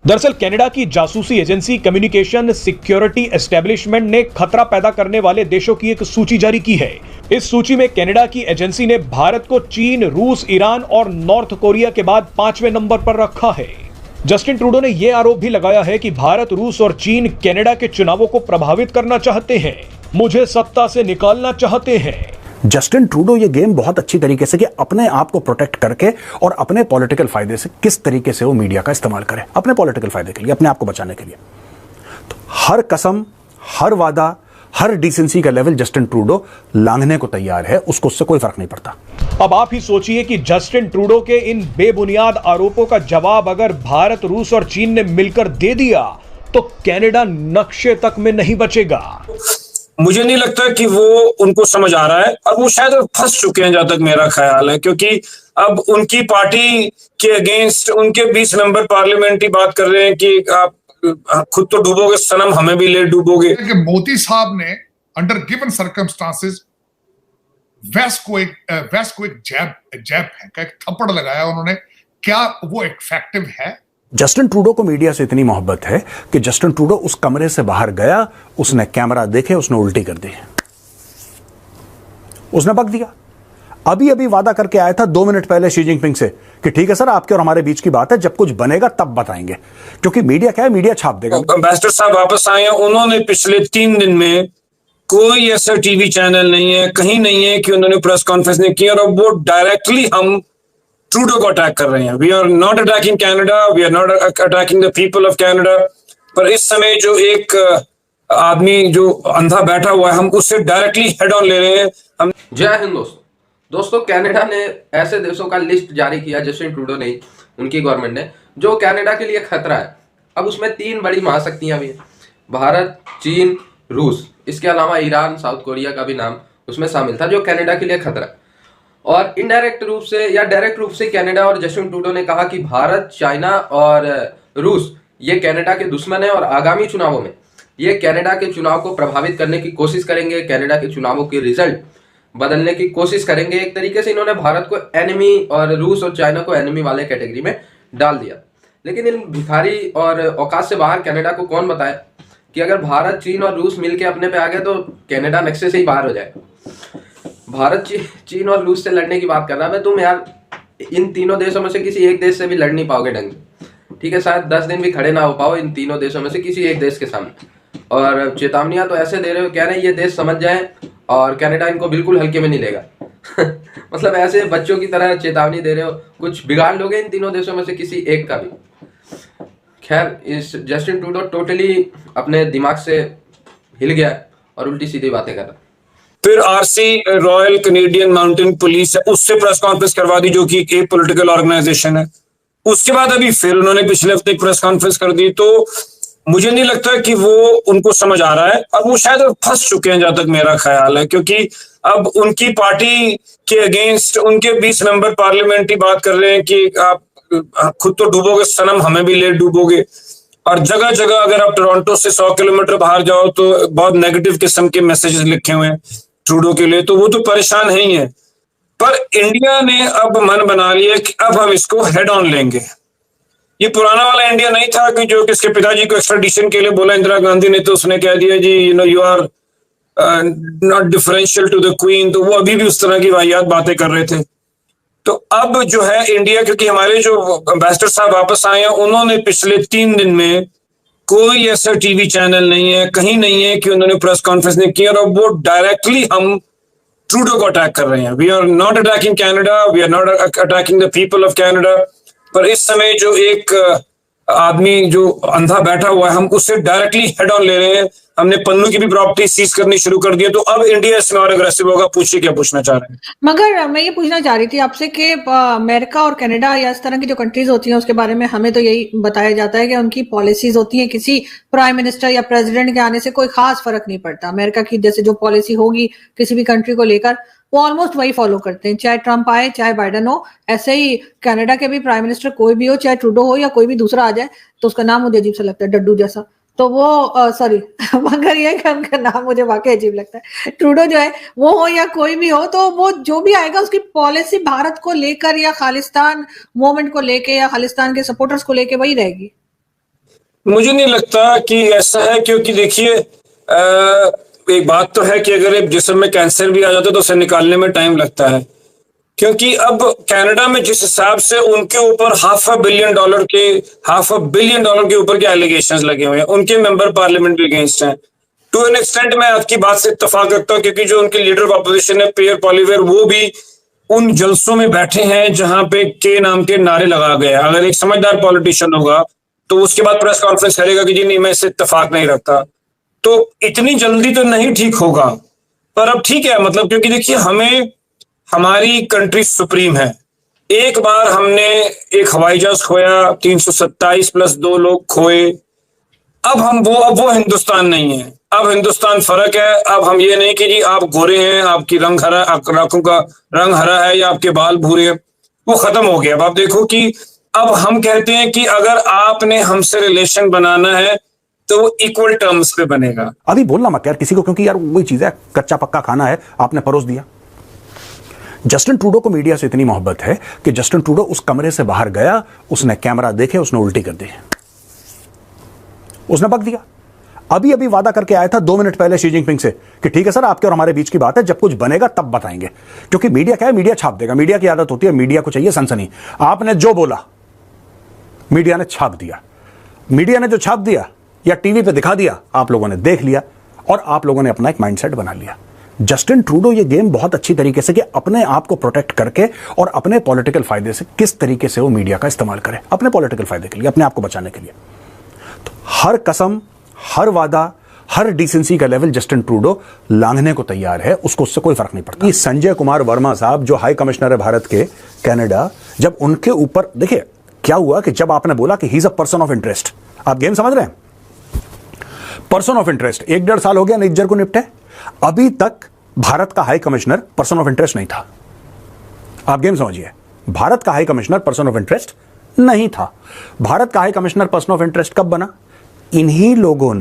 दरअसल कनाडा की जासूसी एजेंसी कम्युनिकेशन सिक्योरिटी एस्टेब्लिशमेंट ने खतरा पैदा करने वाले देशों की एक सूची जारी की है। इस सूची में कनाडा की एजेंसी ने भारत को चीन, रूस, ईरान और नॉर्थ कोरिया के बाद 5वें नंबर पर रखा है। जस्टिन ट्रूडो ने यह आरोप भी लगाया है कि भारत, रूस और चीन कनाडा के चुनावों को प्रभावित करना चाहते हैं, मुझे सत्ता से निकालना चाहते हैं। जस्टिन ट्रूडो ये गेम बहुत अच्छी तरीके से कि अपने आप को प्रोटेक्ट करके और अपने पॉलिटिकल फायदे से किस तरीके से वो मीडिया का इस्तेमाल करे अपने पॉलिटिकल फायदे के लिए, अपने आप को बचाने के लिए। तो हर कसम, हर वादा, हर डिसेंसी का लेवल जस्टिन ट्रूडो लांघने को तैयार है, उसको उससे कोई फर्क नहीं पड़ता। अब आप ही सोचिए कि जस्टिन ट्रूडो के इन बेबुनियाद आरोपों का जवाब अगर भारत, रूस और चीन ने मिलकर दे दिया तो कनाडा नक्शे तक में नहीं बचेगा। मुझे नहीं लगता कि वो उनको समझ आ रहा है और वो शायद फंस चुके हैं, जहां तक मेरा ख्याल है, क्योंकि अब उनकी पार्टी के अगेंस्ट उनके 20 नंबर पार्लियामेंट की बात कर रहे हैं कि आप खुद तो डूबोगे सनम, हमें भी ले डूबोगे। मोदी साहब ने अंडर गिवन सर्कमस्टांसेस वेस्ट को एक जैब फेंका, एक थप्पड़ लगाया उन्होंने। क्या वो इफेक्टिव है? जस्टिन ट्रूडो को मीडिया से इतनी मोहब्बत है कि जस्टिन ट्रूडो उस कमरे से बाहर गया, उसने कैमरा देखे, उसने उल्टी कर दी, उसने बक दिया। अभी अभी वादा करके आया था 2 मिनट पहले शी जिनपिंग से कि ठीक है सर, आपके और हमारे बीच की बात है, जब कुछ बनेगा तब बताएंगे, क्योंकि मीडिया क्या है, मीडिया छाप देगा। एम्बेसडर साहब वापस आए हैं, उन्होंने पिछले 3 दिन में कोई ऐसा टीवी चैनल नहीं है, कहीं नहीं है कि उन्होंने प्रेस कॉन्फ्रेंस नहीं की, और वो डायरेक्टली हम ट्रूडो को अटैक कर रहे हैं। We are not attacking Canada, we are not attacking the people of Canada. पर इस समय जो एक आदमी जो अंधा बैठा हुआ है, हम उससे डायरेक्टली हेड ऑन ले रहे हैं। हम जय हिंद दोस्तों, कनाडा ने ऐसे देशों का लिस्ट जारी किया, जस्टिन ट्रूडो ने, उनकी गवर्नमेंट ने, जो कनाडा के लिए खतरा है। अब उसमें 3 बड़ी महाशक्तियां भी हैं, भारत, चीन, रूस, इसके अलावा ईरान, साउथ कोरिया का भी नाम उसमें शामिल था, जो कनाडा के लिए खतरा है। और इनडायरेक्ट रूप से या डायरेक्ट रूप से कनाडा और जस्टिन ट्रूडो ने कहा कि भारत, चाइना और रूस ये कनाडा के दुश्मन है और आगामी चुनावों में ये कनाडा के चुनाव को प्रभावित करने की कोशिश करेंगे, कनाडा के चुनावों के रिजल्ट बदलने की कोशिश करेंगे। एक तरीके से इन्होंने भारत को एनिमी और रूस और चाइना को एनिमी वाले कैटेगरी में डाल दिया। लेकिन इन भिखारी और औकात से बाहर कनाडा को कौन बताए कि अगर भारत, चीन और रूस मिलकर अपने पे आ गए तो कनाडा नक्शे से ही बाहर हो जाएगा। भारत चीन और रूस से लड़ने की बात कर रहा है, तुम यार इन तीनों देशों में से किसी एक देश से भी लड़ नहीं पाओगे ढंग से, ठीक है? शायद 10 दिन भी खड़े ना हो पाओ इन तीनों देशों में से किसी एक देश के सामने। और चेतावनियां तो ऐसे दे रहे हो, कह रहे हैं ये देश समझ जाए और कनाडा इनको बिल्कुल हल्के में नहीं लेगा। मतलब ऐसे बच्चों की तरह चेतावनी दे रहे हो, कुछ बिगाड़ लोगे इन तीनों देशों में से किसी एक का भी। खैर, इस जस्टिन ट्रूडो टोटली अपने दिमाग से हिल गया और उल्टी सीधी बातें कर रहा है। फिर RC, royal Canadian mountain police है, उससे प्रेस कॉन्फ्रेंस करवा दी, जो कि एक पॉलिटिकल ऑर्गेनाइजेशन है। उसके बाद अभी फिर उन्होंने पिछले हफ्ते एक प्रेस कॉन्फ्रेंस कर दी। तो मुझे नहीं लगता कि वो उनको समझ आ रहा है और वो शायद फंस चुके हैं, जहां तक मेरा ख्याल है, क्योंकि अब उनकी पार्टी के अगेंस्ट उनके 20 नंबर पार्लियामेंट की बात कर रहे हैं कि आप खुद तो डूबोगे सनम, हमें भी ले डूबोगे। और जगह जगह अगर आप टोरंटो से 100 किलोमीटर बाहर जाओ तो बहुत नेगेटिव किस्म के मैसेजेस लिखे हुए हैं ट्रूडो के लिए, तो वो तो परेशान है ही है। पर इंडिया ने अब मन बना लिया कि अब हम इसको हेड ऑन लेंगे। ये पुराना वाला इंडिया नहीं था कि जो किसके पिताजी को एक्स्ट्राडिशन के लिए बोला इंदिरा गांधी ने, तो उसने कह दिया जी you are not differential to the queen, तो वो अभी भी उस तरह की वाहियात बातें कर रहे थे। तो अब जो है इंडिया, क्योंकि हमारे जो एम्बेसडर साहब वापस आए हैं, उन्होंने पिछले 3 दिन में कोई ऐसा टीवी चैनल नहीं है, कहीं नहीं है कि उन्होंने प्रेस कॉन्फ्रेंस नहीं की, और वो डायरेक्टली हम ट्रूडो को अटैक कर रहे हैं। We are not attacking Canada, we are not attacking the people of Canada. पर इस समय जो एक आदमी जो अंधा बैठा हुआ है, हम उससे डायरेक्टली हेड ऑन ले रहे हैं। हमने पन्नू की भी प्रॉपर्टी सीज करनी शुरू कर दी है। तो अब इंडिया इसमें और अग्रेसिव होगा। पूछिए क्या पूछना चाह रहे हैं। मगर मैं ये पूछना चाह रही थी आपसे कि अमेरिका और कनाडा या इस तरह की जो कंट्रीज होती हैं उसके बारे में हमें तो यही बताया जाता है कि उनकी पॉलिसीज होती हैं, किसी प्राइम मिनिस्टर या प्रेसिडेंट के आने से कोई खास फर्क नहीं पड़ता। अमेरिका की जैसे जो पॉलिसी होगी किसी भी कंट्री को लेकर, वो ऑलमोस्ट वही फॉलो करते हैं, चाहे ट्रंप आए चाहे बाइडेन हो। ऐसे ही कनाडा के भी प्राइम मिनिस्टर कोई भी हो, चाहे ट्रूडो हो या कोई भी दूसरा आ जाए, तो उसका नाम मुझे अजीब सा लगता है, डड्डू जैसा। तो वो सॉरी मगर ये कि उनका नाम मुझे वाकई अजीब लगता है। ट्रूडो जो है वो हो या कोई भी हो, तो वो जो भी आएगा उसकी पॉलिसी भारत को लेकर या खालिस्तान मूवमेंट को लेके या खालिस्तान के सपोर्टर्स को लेके वही रहेगी। मुझे नहीं लगता कि ऐसा है, क्योंकि देखिए एक बात तो है कि अगर एक जिस्म में कैंसर भी आ जाता है तो उसे निकालने में टाइम लगता है, क्योंकि अब कनाडा में जिस हिसाब से उनके ऊपर $500 बिलियन के ऊपर के एलिगेशंस लगे हुए हैं, उनके मेंबर पार्लियामेंट भी अगेंस्ट हैं। टू एन एक्सटेंट मैं आपकी बात से इत्तेफाक रखता हूं, क्योंकि जो उनके लीडर ऑफ अपोजिशन है पियर पॉलिवेयर, वो भी उन जलसों में बैठे हैं जहां पे के नाम के नारे लगा गए। अगर एक समझदार पॉलिटिशियन होगा तो उसके बाद प्रेस कॉन्फ्रेंस करेगा कि जी नहीं, मैं इससे इत्तेफाक नहीं रखता। तो इतनी जल्दी तो नहीं ठीक होगा, पर अब ठीक है, मतलब क्योंकि देखिए हमें, हमारी कंट्री सुप्रीम है। एक बार हमने एक हवाई जहाज खोया, 327 प्लस 2 लोग खोए। अब वो हिंदुस्तान नहीं है। अब हिंदुस्तान फर्क है। अब हम ये नहीं कि जी आप गोरे हैं, आपकी रंग हरा, आपकी आंखों का रंग हरा है या आपके बाल भूरे हैं, वो खत्म हो गया। अब आप देखो कि अब हम कहते हैं कि अगर आपने हमसे रिलेशन बनाना है तो वो इक्वल टर्म्स पे बनेगा। अभी बोलना मत यार किसी को, क्योंकि यार वही चीज है, कच्चा पक्का खाना है, आपने परोस दिया। जस्टिन ट्रूडो को मीडिया से इतनी मोहब्बत है कि जस्टिन ट्रूडो उस कमरे से बाहर गया, उसने कैमरा देखे, उसने उल्टी कर दी, उसने बक दिया। अभी अभी वादा करके आया था 2 मिनट पहले शी जिनपिंग से कि ठीक है सर, आपके और हमारे बीच की बात है, जब कुछ बनेगा तब बताएंगे। क्योंकि मीडिया क्या है, मीडिया छाप देगा। मीडिया की आदत होती है, मीडिया को चाहिए सनसनी। आपने जो बोला मीडिया ने छाप दिया। मीडिया ने जो छाप दिया या टीवी पे दिखा दिया, आप लोगों ने देख लिया और आप लोगों ने अपना एक माइंडसेट बना लिया। जस्टिन ट्रूडो ये गेम बहुत अच्छी तरीके से कि अपने आप को प्रोटेक्ट करके और अपने पॉलिटिकल फायदे से किस तरीके से वो मीडिया का इस्तेमाल करे, अपने पॉलिटिकल फायदे के लिए, अपने आप को बचाने के लिए। तो हर कसम, हर वादा, हर डिसेंसी का लेवल जस्टिन ट्रूडो लांघने को तैयार है, उसको उससे कोई फर्क नहीं पड़ता। ये संजय कुमार वर्मा साहब जो हाई कमिश्नर है भारत के कनाडा, जब उनके ऊपर देखिए क्या हुआ कि जब आपने बोला कि he is a person of interest, आप गेम समझ रहे हैं? पर्सन ऑफ इंटरेस्ट 1-1.5 साल हो गया निज्जर को निपटे, अभी तक भारत का high commissioner person of interest नहीं था। आप गेम समझिए, भारत का high commissioner person of interest नहीं था। भारत का high commissioner person of interest कब बना? इन्हीं लोगों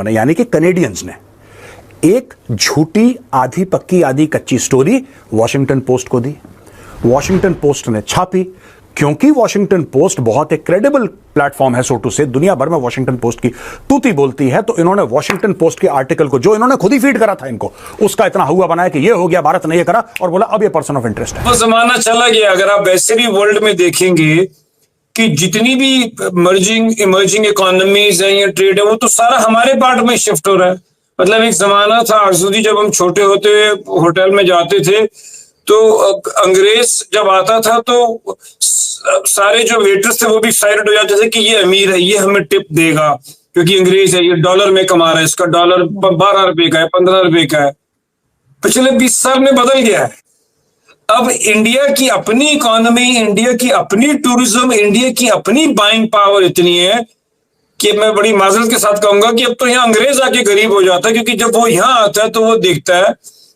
ने यानी कि कनेडियंस ने एक झूठी, आधी पक्की आधी कच्ची स्टोरी वॉशिंगटन पोस्ट को दी। वॉशिंगटन पोस्ट ने छापी, क्योंकि वॉशिंगटन पोस्ट बहुत एक क्रेडिबल प्लेटफॉर्म है, सो टू से दुनिया भर में वॉशिंगटन पोस्ट की तूती बोलती है। तो इन्होंने वॉशिंगटन पोस्ट के आर्टिकल को, जो इन्होंने खुद ही फीड करा था इनको, उसका इतना हुआ बनाया कि ये हो गया, भारत ने ये करा, और बोला अब ये पर्सन ऑफ इंटरेस्ट है। वो जमाना चला गया। अगर आप वैसे भी वर्ल्ड में देखेंगे कि जितनी भी इमर्जिंग इकोनॉमीज हैं या ट्रेड है, वो तो सारा हमारे पार्ट में शिफ्ट हो रहा है। मतलब एक जमाना था आरजूदी, जब हम छोटे होते होटल में जाते थे तो अंग्रेज जब आता था तो सारे जो वेटर्स थे वो भी एक्साइटेड हो जाते थे कि ये अमीर है, ये हमें टिप देगा, क्योंकि अंग्रेज है, ये डॉलर में कमा रहा है, इसका डॉलर 12 रुपए का है, 15 रुपए का है। पिछले 20 साल में बदल गया है। अब इंडिया की अपनी इकोनॉमी, इंडिया की अपनी टूरिज्म, इंडिया की अपनी बाइंग पावर इतनी है कि मैं बड़ी माजरत के साथ कहूंगा कि अब तो यहाँ अंग्रेज आके गरीब हो जाता है, क्योंकि जब वो यहाँ आता है तो वो देखता है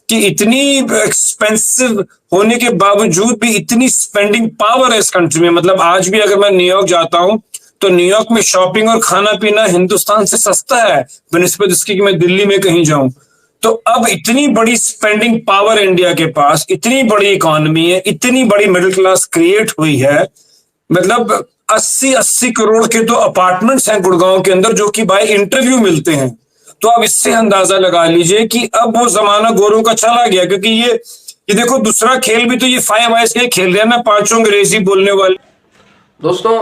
कि इतनी एक्सपेंसिव होने के बावजूद भी इतनी स्पेंडिंग पावर है इस कंट्री में। मतलब आज भी अगर मैं न्यूयॉर्क जाता हूं तो न्यूयॉर्क में शॉपिंग और खाना पीना हिंदुस्तान से सस्ता है बनिस्बत इसकी कि मैं दिल्ली में कहीं जाऊं। तो अब इतनी बड़ी स्पेंडिंग पावर इंडिया के पास, इतनी बड़ी इकोनॉमी है, इतनी बड़ी मिडिल क्लास क्रिएट हुई है। मतलब 80-80 करोड़ के तो अपार्टमेंट्स हैं गुड़गांव के अंदर, जो कि बाय इंटरव्यू मिलते हैं। तो आप इससे अंदाजा लगा लीजिए कि अब वो जमाना गोरों का चला गया, क्योंकि ये देखो दूसरा खेल भी तो ये 5 आइज के खेल रहे हैं ना, 5 अंग्रेजी बोलने वाले। दोस्तों,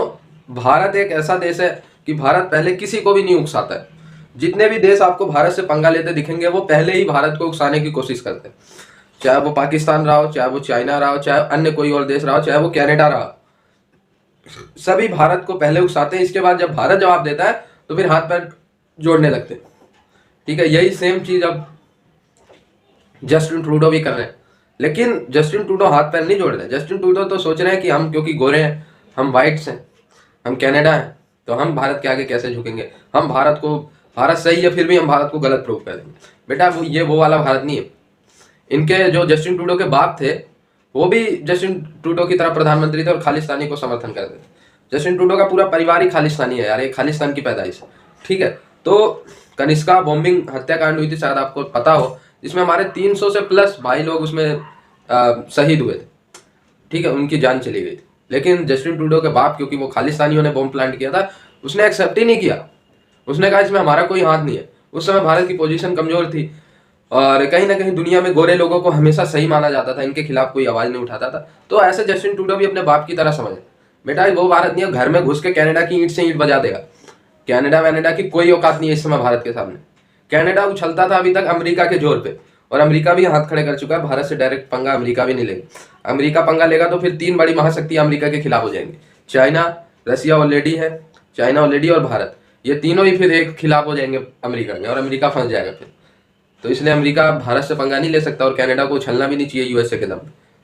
भारत एक ऐसा देश है कि भारत पहले किसी को भी नहीं उकसाता है। जितने भी देश आपको भारत से पंगा लेते दिखेंगे वो पहले ही भारत को उकसाने की कोशिश करते हैं, चाहे वो पाकिस्तान रहा हो, चाहे वो चाइना रहा हो, चाहे अन्य कोई और देश रहा हो, चाहे वो कनाडा रहा, सभी भारत को पहले उकसाते हैं। इसके बाद जब भारत जवाब देता है तो फिर हाथ पैर जोड़ने लगते हैं। ठीक है, यही सेम चीज अब जस्टिन ट्रूडो भी कर रहे हैं। लेकिन जस्टिन ट्रूडो हाथ पैर नहीं जोड़ रहे। जस्टिन ट्रूडो तो सोच रहे हैं कि हम क्योंकि गोरे हैं, हम वाइट्स हैं, हम कनाडा हैं, तो हम भारत के आगे कैसे झुकेंगे, हम भारत सही है फिर भी हम भारत को गलत प्रूव कर देंगे। बेटा वो वाला भारत नहीं है। इनके जो जस्टिन ट्रूडो के बाप थे वो भी जस्टिन ट्रूडो की तरह प्रधानमंत्री थे और खालिस्तानी को समर्थन करते थे। जस्टिन ट्रूडो का पूरा परिवार ही खालिस्तानी है यार, ये खालिस्तान की पैदाइश है। ठीक है, तो कनिष्का बॉम्बिंग हत्याकांड हुई थी, शायद आपको पता हो, जिसमें हमारे 300 से प्लस भाई लोग उसमें शहीद हुए थे। ठीक है, उनकी जान चली गई थी। लेकिन जस्टिन ट्रूडो के बाप, क्योंकि वो खालिस्तानियों ने बॉम्ब प्लांट किया था, उसने एक्सेप्ट ही नहीं किया। उसने कहा इसमें हमारा कोई हाथ नहीं है। उस समय भारत की पोजीशन कमजोर थी और कहीं ना कहीं दुनिया में गोरे लोगों को हमेशा सही माना जाता था, इनके खिलाफ कोई आवाज नहीं उठाता था। तो ऐसे जस्टिन ट्रूडो भी अपने बाप की तरह समझे, बेटा वो भारत नहीं है, घर में घुस के कनाडा की ईंट से ईंट बजा देगा। कनाडा की कोई औकात नहीं है इस समय भारत के सामने। कनाडा उछलता था अभी तक अमेरिका के जोर पे, और अमेरिका भी हाथ खड़े कर चुका है। भारत से डायरेक्ट पंगा अमेरिका भी नहीं लेगा। अमेरिका पंगा लेगा तो फिर 3 बड़ी महाशक्ति अमेरिका के खिलाफ हो जाएंगे। चाइना, रसिया ऑलरेडी है, चाइना ऑलरेडी और भारत, ये तीनों ही फिर एक खिलाफ हो जाएंगे अमेरिका में, और अमेरिका फंस जाएगा फिर। तो इसलिए अमेरिका भारत से पंगा नहीं ले सकता और कनाडा को उछलना भी नहीं चाहिए यूएसए के दम पे।